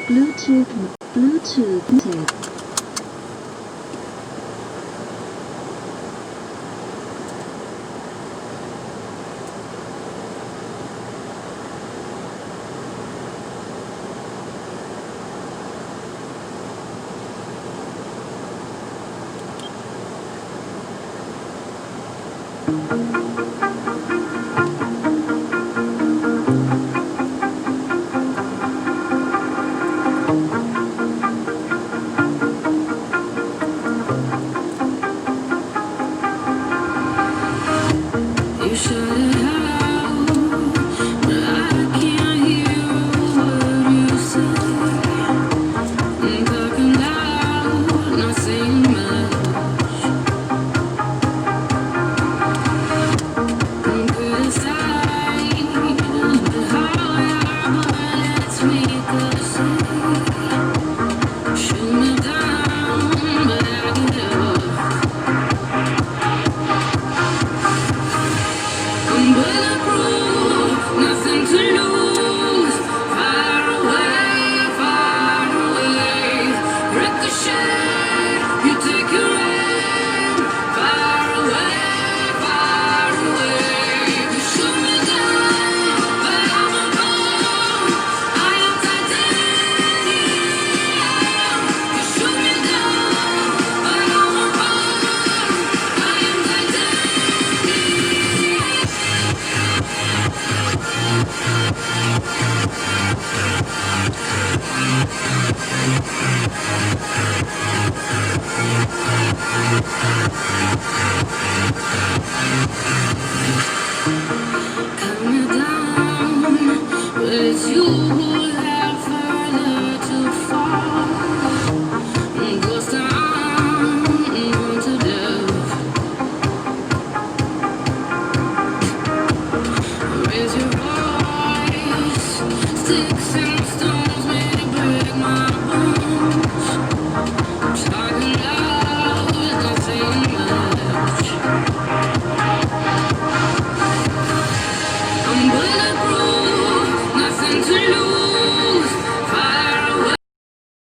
Bluetooth muted. You shut it out, but I can't hear what you say. I'm talking loud, not saying much. I'm criticized, but how your bullets make us say. Shoot me down, but I get up. I'm bulletproof, nothing to lose. Far away, ricochet. You take your aim. Far away. You shoot me down, but I'm above. I am titanium. You shoot me down, but I'm above. I am titanium. Cut me down, but it's you